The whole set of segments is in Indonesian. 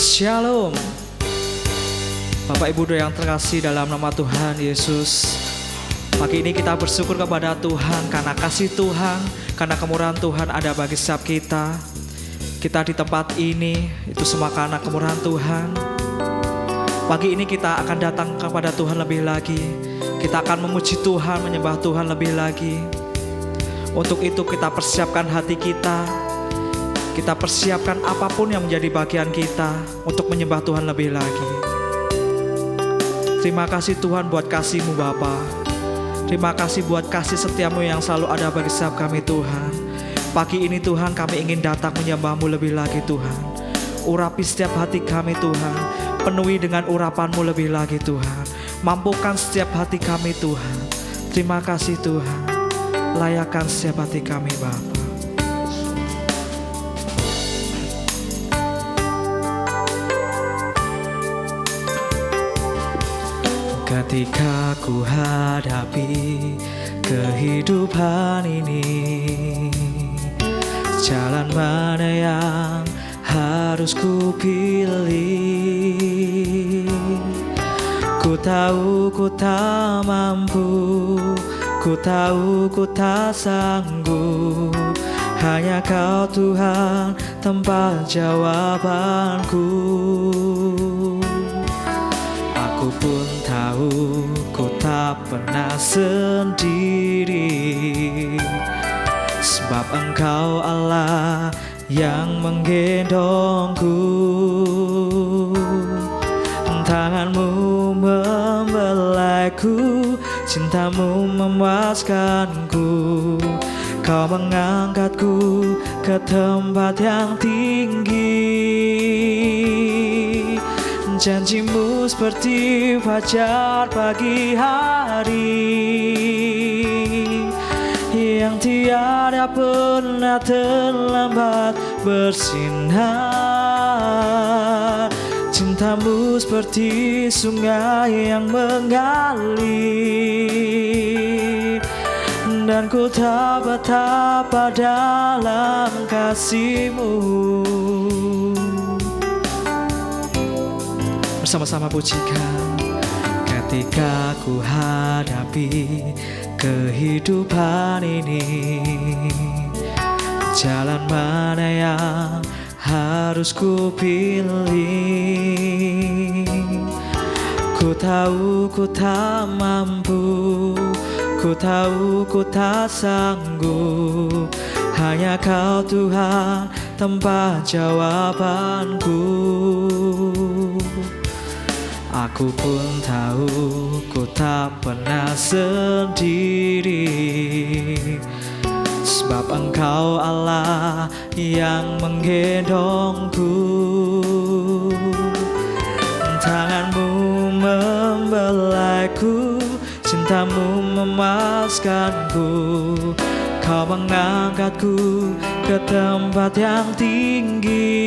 Shalom Bapak Ibu yang terkasih dalam nama Tuhan Yesus. Pagi ini kita bersyukur kepada Tuhan karena kasih Tuhan, karena kemurahan Tuhan ada bagi setiap kita. Kita di tempat ini itu semua karena kemurahan Tuhan. Pagi ini kita akan datang kepada Tuhan lebih lagi. Kita akan memuji Tuhan, menyembah Tuhan lebih lagi. Untuk itu kita persiapkan hati kita. Kita persiapkan apapun yang menjadi bagian kita untuk menyembah Tuhan lebih lagi. Terima kasih Tuhan buat kasih-Mu Bapa. Terima kasih buat kasih setiamu yang selalu ada bagi setiap kami Tuhan. Pagi ini Tuhan kami ingin datang menyembah-Mu lebih lagi Tuhan. Urapi setiap hati kami Tuhan. Penuhi dengan urapan-Mu lebih lagi Tuhan. Mampukan setiap hati kami Tuhan. Terima kasih Tuhan. Layakkan setiap hati kami Bapa. Ketika ku hadapi kehidupan ini, jalan mana yang harus ku pilih? Ku tahu ku tak mampu, ku tahu ku tak sanggup. Hanya Kau Tuhan tempat jawabanku. Aku pun tahu ku tak pernah sendiri, sebab Engkau Allah yang menggendongku. Tangan-Mu membelaiku, cinta-Mu memuaskanku. Kau mengangkatku ke tempat yang tinggi. Janji-Mu seperti fajar pagi hari, yang tiada pernah terlambat bersinar. Cinta-Mu seperti sungai yang mengalir, dan ku tak betapa dalam kasih-Mu. Bersama-sama pujikan. Ketika ku hadapi kehidupan ini, jalan mana yang harus ku pilih? Ku tahu ku tak mampu, ku tahu ku tak sanggup. Hanya Kau Tuhan tempat jawabanku. Aku pun tahu ku tak pernah sendiri, sebab Engkau Allah yang menggendongku. Tangan-Mu membelaiku, cinta-Mu memuaskanku. Kau mengangkatku ke tempat yang tinggi.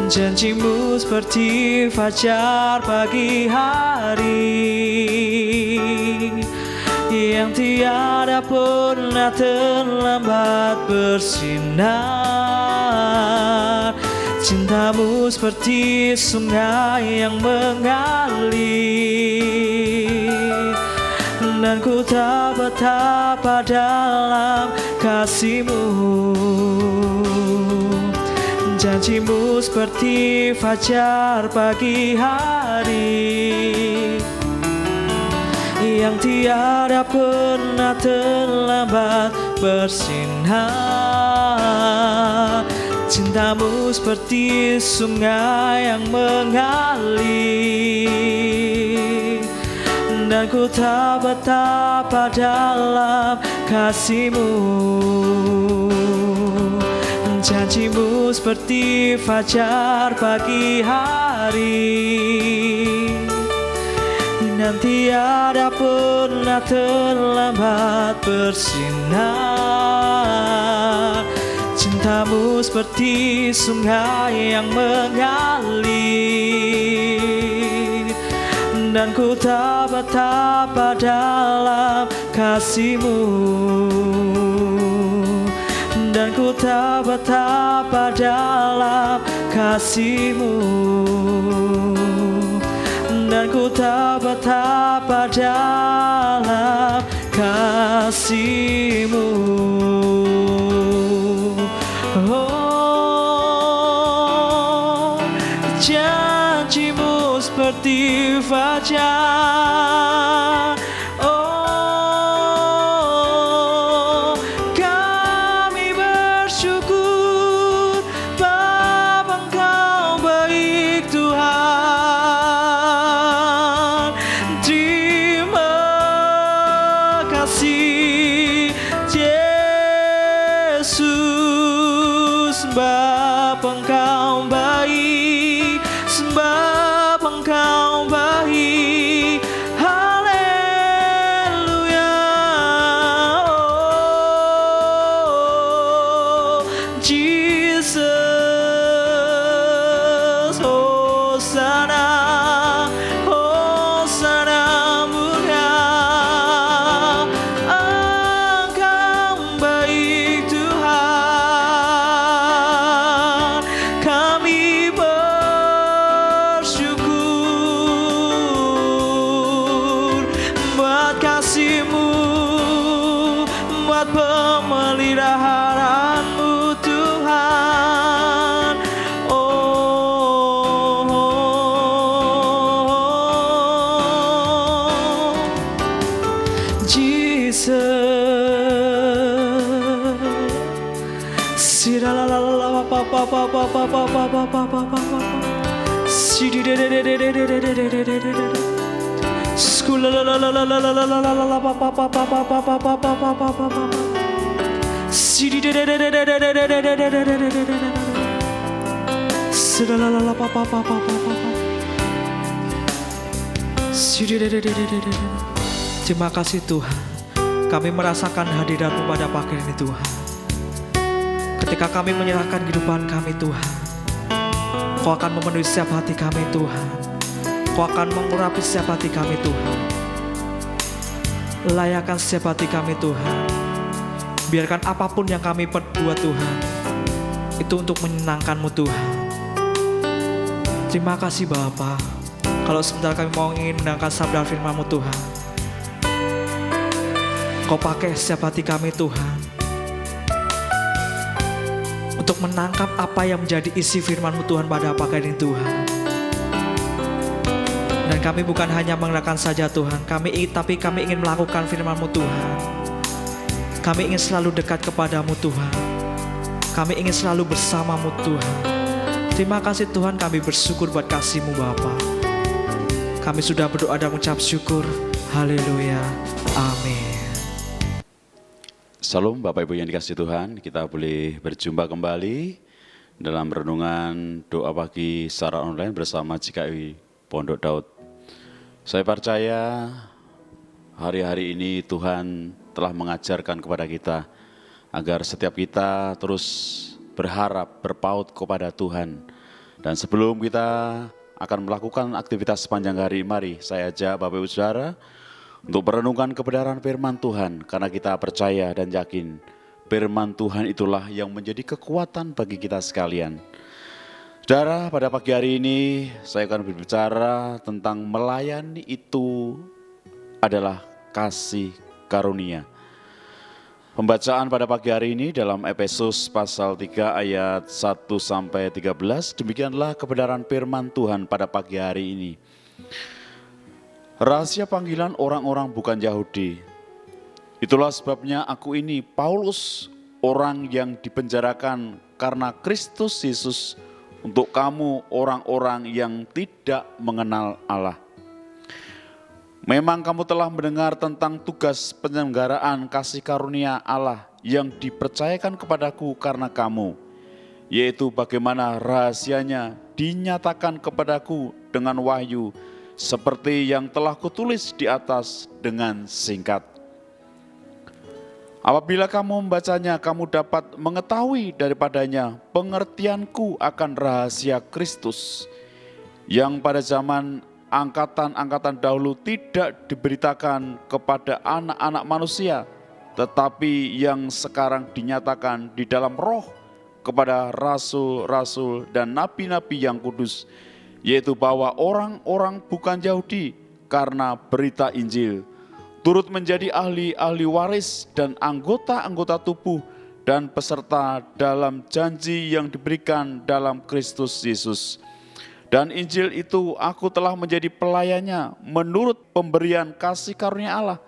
Janji-Mu seperti fajar pagi hari, yang tiada pernah terlambat bersinar. Cinta-Mu seperti sungai yang mengalir, dan ku tak betapa dalam kasih-Mu. Janji-Mu seperti fajar pagi hari, yang tiada pernah terlambat bersinar. Cinta-Mu seperti sungai yang mengalir, dan ku tak betapa dalam kasih-Mu. Janji-Mu seperti fajar pagi hari, dan tiada pernah terlambat bersinar. Cinta-Mu seperti sungai yang mengalir, dan ku tak betapa dalam kasih-Mu. ku tak betapa dalam kasih-Mu, dan ku tak betapa dalam kasih-Mu. Oh, janji-Mu seperti fajar. Oh, kami bersyukur, Bapa Engkau baik Tuhan. Terima kasih Yesus, Bapa Engkau baik, sebab Engkau baik. Haleluya. Oh, Jesus, Hosana, Hosana murka. Engkau baik Tuhan, kami bersyukur buat kasih-Mu, buat pemeliharaanmu Tuhan. Oh, Jesus. Terima kasih Tuhan, kami merasakan hadirat-Mu pada pagi ini Tuhan. Ketika kami menyerahkan kehidupan kami Tuhan, Kau akan memenuhi setiap hati kami Tuhan. Kau akan mengurapi setiap hati kami Tuhan. Layakan setiap hati kami Tuhan. Biarkan apapun yang kami perbuat Tuhan, itu untuk menyenangkan-Mu Tuhan. Terima kasih Bapa. Kalau sebentar kami mau ingin mendengarkan sabda firman-Mu Tuhan, Kau pakai setiap hati kami Tuhan, untuk menangkap apa yang menjadi isi firman-Mu Tuhan pada pagi ini Tuhan. Dan kami bukan hanya mendengarkan saja Tuhan, tapi kami ingin melakukan firman-Mu Tuhan. Kami ingin selalu dekat kepadamu Tuhan. Kami ingin selalu bersamamu Tuhan. Terima kasih Tuhan, kami bersyukur buat kasih-Mu Bapa. Kami sudah berdoa dan mengucap syukur. Haleluya. Amin. Salam Bapak Ibu yang dikasihi Tuhan, kita boleh berjumpa kembali dalam renungan doa pagi secara online bersama GKI Pondok Daud. Saya percaya hari-hari ini Tuhan telah mengajarkan kepada kita agar setiap kita terus berharap berpaut kepada Tuhan. Dan sebelum kita akan melakukan aktivitas sepanjang hari, mari saya ajak Bapak Ibu Saudara untuk merenungkan kebenaran firman Tuhan, karena kita percaya dan yakin firman Tuhan itulah yang menjadi kekuatan bagi kita sekalian. Saudara, pada pagi hari ini saya akan berbicara tentang melayani itu adalah kasih karunia. Pembacaan pada pagi hari ini dalam Efesus pasal 3 ayat 1-13, demikianlah kebenaran firman Tuhan pada pagi hari ini. Rahasia panggilan orang-orang bukan Yahudi. Itulah sebabnya aku ini, Paulus, orang yang dipenjarakan karena Kristus Yesus, untuk kamu orang-orang yang tidak mengenal Allah. Memang kamu telah mendengar tentang tugas penyelenggaraan kasih karunia Allah yang dipercayakan kepadaku karena kamu, yaitu bagaimana rahasianya dinyatakan kepadaku dengan wahyu, seperti yang telah kutulis di atas dengan singkat. Apabila kamu membacanya, kamu dapat mengetahui daripadanya pengertianku akan rahasia Kristus, yang pada zaman angkatan-angkatan dahulu tidak diberitakan kepada anak-anak manusia, tetapi yang sekarang dinyatakan di dalam roh kepada rasul-rasul dan nabi-nabi yang kudus, yaitu bahwa orang-orang bukan Yahudi karena berita Injil, turut menjadi ahli-ahli waris dan anggota-anggota tubuh dan peserta dalam janji yang diberikan dalam Kristus Yesus. Dan Injil itu aku telah menjadi pelayannya menurut pemberian kasih karunia Allah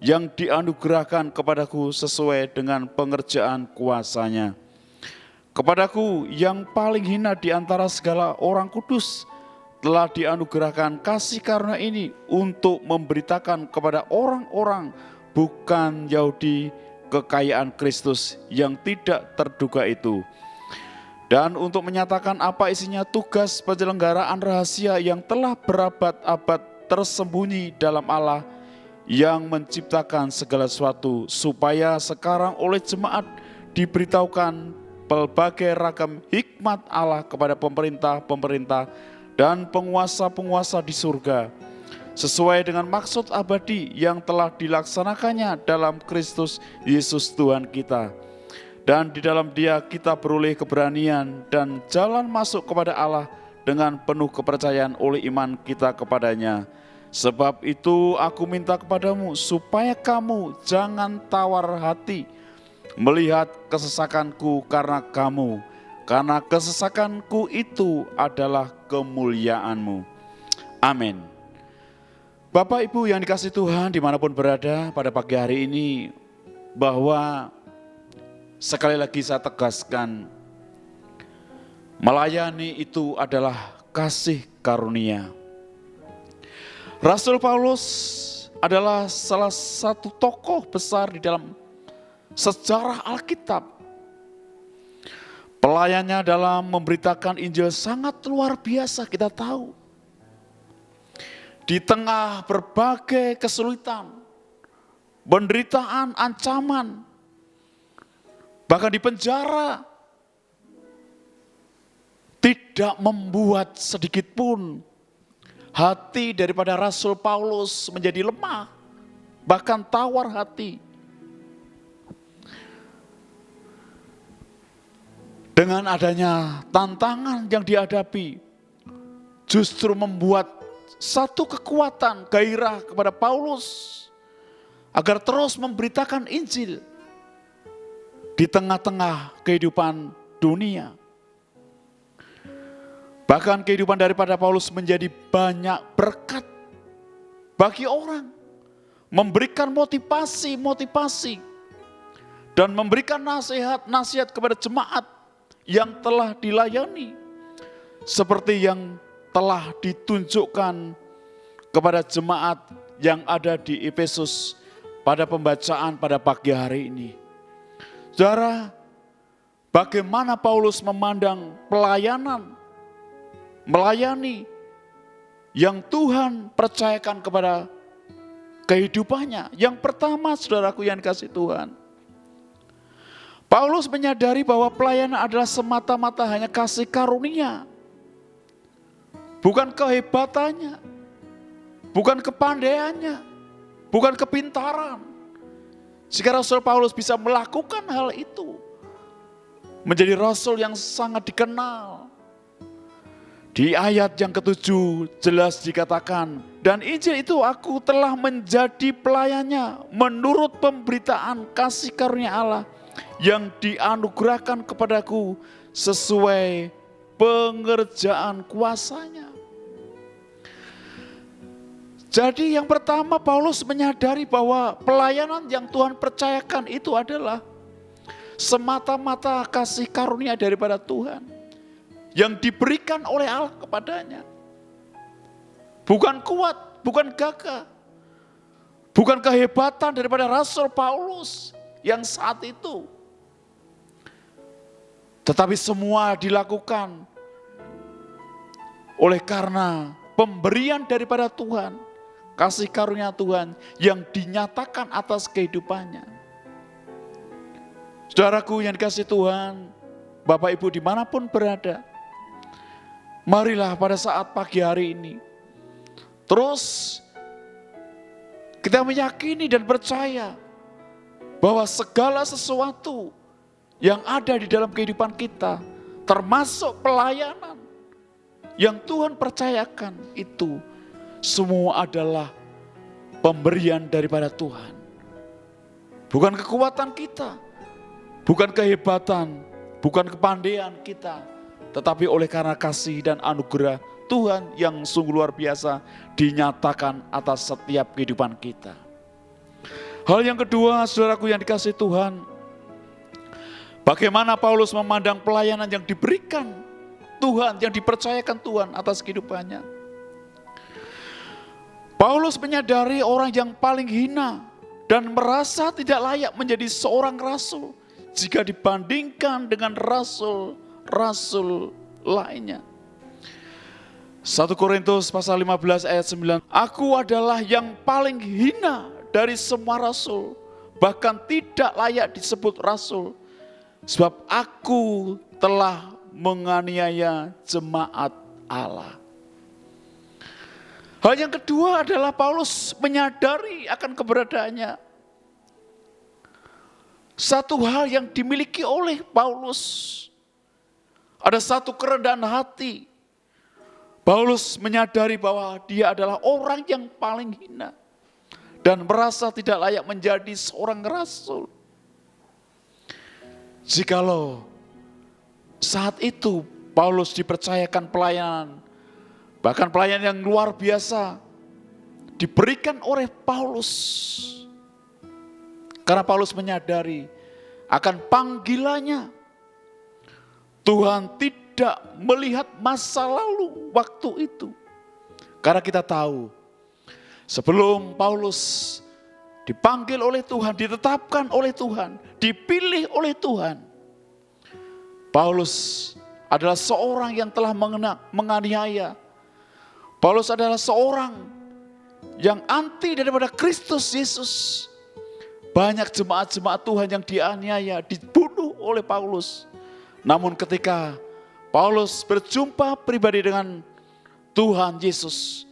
yang dianugerahkan kepadaku sesuai dengan pengerjaan kuasa-Nya. Kepadaku yang paling hina di antara segala orang kudus telah dianugerahkan kasih karunia ini untuk memberitakan kepada orang-orang bukan Yahudi kekayaan Kristus yang tidak terduga itu, dan untuk menyatakan apa isinya tugas penyelenggaraan rahasia yang telah berabad-abad tersembunyi dalam Allah yang menciptakan segala sesuatu, supaya sekarang oleh jemaat diberitahukan pelbagai ragam hikmat Allah kepada pemerintah-pemerintah dan penguasa-penguasa di surga, sesuai dengan maksud abadi yang telah dilaksanakannya dalam Kristus Yesus Tuhan kita. Dan di dalam Dia kita beroleh keberanian dan jalan masuk kepada Allah dengan penuh kepercayaan oleh iman kita kepadanya. Sebab itu aku minta kepadamu supaya kamu jangan tawar hati melihat kesesakanku karena kamu, karena kesesakanku itu adalah kemuliaanmu. Amin. Bapak Ibu yang dikasihi Tuhan dimanapun berada pada pagi hari ini, bahwa sekali lagi saya tegaskan, melayani itu adalah kasih karunia. Rasul Paulus adalah salah satu tokoh besar di dalam sejarah Alkitab. Pelayannya dalam memberitakan Injil sangat luar biasa, kita tahu. Di tengah berbagai kesulitan, penderitaan, ancaman, bahkan di penjara, tidak membuat sedikit pun hati daripada Rasul Paulus menjadi lemah, bahkan tawar hati. Dengan adanya tantangan yang dihadapi, justru membuat satu kekuatan, gairah kepada Paulus agar terus memberitakan Injil di tengah-tengah kehidupan dunia. Bahkan kehidupan daripada Paulus menjadi banyak berkat bagi orang, memberikan motivasi dan memberikan nasihat kepada jemaat yang telah dilayani, seperti yang telah ditunjukkan kepada jemaat yang ada di Efesus pada pembacaan pada pagi hari ini. Saudara, bagaimana Paulus memandang pelayanan, melayani yang Tuhan percayakan kepada kehidupannya. Yang pertama, saudaraku yang dikasihi Tuhan, Paulus menyadari bahwa pelayanan adalah semata-mata hanya kasih karunia, bukan kehebatannya, bukan kepandaiannya, bukan kepintaran. Jika Rasul Paulus bisa melakukan hal itu, menjadi rasul yang sangat dikenal. Di ayat yang ke-7 jelas dikatakan, dan Injil itu aku telah menjadi pelayannya menurut pemberitaan kasih karunia Allah yang dianugerahkan kepadaku sesuai pengerjaan kuasa-Nya. Jadi yang pertama, Paulus menyadari bahwa pelayanan yang Tuhan percayakan itu adalah semata-mata kasih karunia daripada Tuhan yang diberikan oleh Allah kepadanya. Bukan kuat, bukan gagah, bukan kehebatan daripada Rasul Paulus yang saat itu. Tetapi semua dilakukan oleh karena pemberian daripada Tuhan, kasih karunia Tuhan yang dinyatakan atas kehidupannya. Saudaraku yang dikasihi Tuhan, Bapak Ibu dimanapun berada, marilah pada saat pagi hari ini terus kita meyakini dan percaya bahwa segala sesuatu yang ada di dalam kehidupan kita, termasuk pelayanan yang Tuhan percayakan, itu semua adalah pemberian daripada Tuhan. Bukan kekuatan kita, bukan kehebatan, bukan kepandaian kita, tetapi oleh karena kasih dan anugerah Tuhan yang sungguh luar biasa dinyatakan atas setiap kehidupan kita. Hal yang kedua, saudaraku yang dikasihi Tuhan, bagaimana Paulus memandang pelayanan yang diberikan Tuhan, yang dipercayakan Tuhan atas kehidupannya. Paulus menyadari orang yang paling hina dan merasa tidak layak menjadi seorang rasul jika dibandingkan dengan rasul-rasul lainnya. 1 Korintus pasal 15 ayat 9, aku adalah yang paling hina dari semua rasul, bahkan tidak layak disebut rasul, sebab aku telah menganiaya jemaat Allah. Hal yang kedua adalah Paulus menyadari akan keberadaannya. Satu hal yang dimiliki oleh Paulus, ada satu kerendahan hati. Paulus menyadari bahwa dia adalah orang yang paling hina dan merasa tidak layak menjadi seorang rasul. Jikalau saat itu Paulus dipercayakan pelayanan, bahkan pelayanan yang luar biasa diberikan oleh Paulus, karena Paulus menyadari akan panggilannya. Tuhan tidak melihat masa lalu waktu itu. Karena kita tahu, sebelum Paulus dipanggil oleh Tuhan, ditetapkan oleh Tuhan, dipilih oleh Tuhan, Paulus adalah seorang yang telah menganiaya. Paulus adalah seorang yang anti daripada Kristus Yesus. Banyak jemaat-jemaat Tuhan yang dianiaya, dibunuh oleh Paulus. Namun ketika Paulus berjumpa pribadi dengan Tuhan Yesus,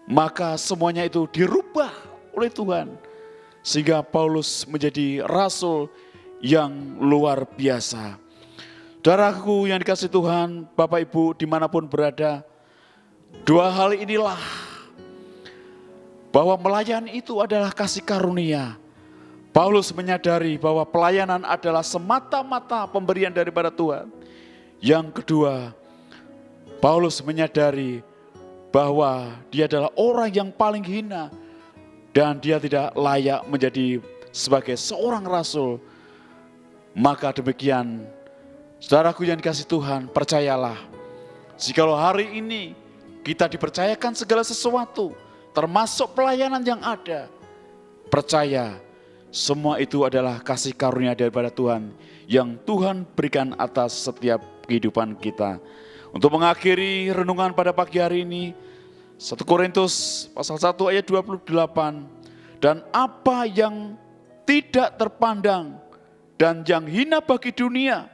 maka semuanya itu dirubah oleh Tuhan. Sehingga Paulus menjadi rasul yang luar biasa. Saudaraku yang dikasihi Tuhan, Bapak Ibu dimanapun berada, dua hal inilah, bahwa melayani itu adalah kasih karunia. Paulus menyadari bahwa pelayanan adalah semata-mata pemberian daripada Tuhan. Yang kedua, Paulus menyadari bahwa dia adalah orang yang paling hina dan dia tidak layak menjadi sebagai seorang rasul. Maka demikian, saudaraku yang dikasihi Tuhan, percayalah, jikalau hari ini kita dipercayakan segala sesuatu, termasuk pelayanan yang ada, percaya, semua itu adalah kasih karunia daripada Tuhan yang Tuhan berikan atas setiap kehidupan kita. Untuk mengakhiri renungan pada pagi hari ini, 1 Korintus pasal 1 ayat 28, dan apa yang tidak terpandang dan yang hina bagi dunia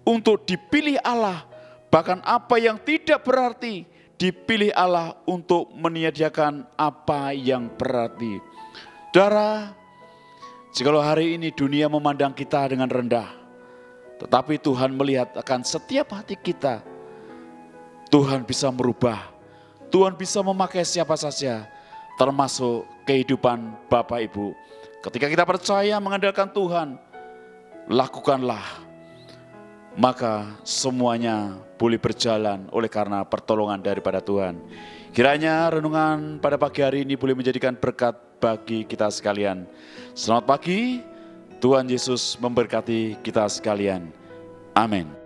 untuk dipilih Allah, bahkan apa yang tidak berarti dipilih Allah untuk meniadakan apa yang berarti. Saudara, jikalau hari ini dunia memandang kita dengan rendah, tetapi Tuhan melihat akan setiap hati kita, Tuhan bisa merubah, Tuhan bisa memakai siapa saja, termasuk kehidupan Bapak Ibu. Ketika kita percaya mengandalkan Tuhan, lakukanlah, maka semuanya boleh berjalan oleh karena pertolongan daripada Tuhan. Kiranya renungan pada pagi hari ini boleh menjadikan berkat bagi kita sekalian. Selamat pagi, Tuhan Yesus memberkati kita sekalian. Amin.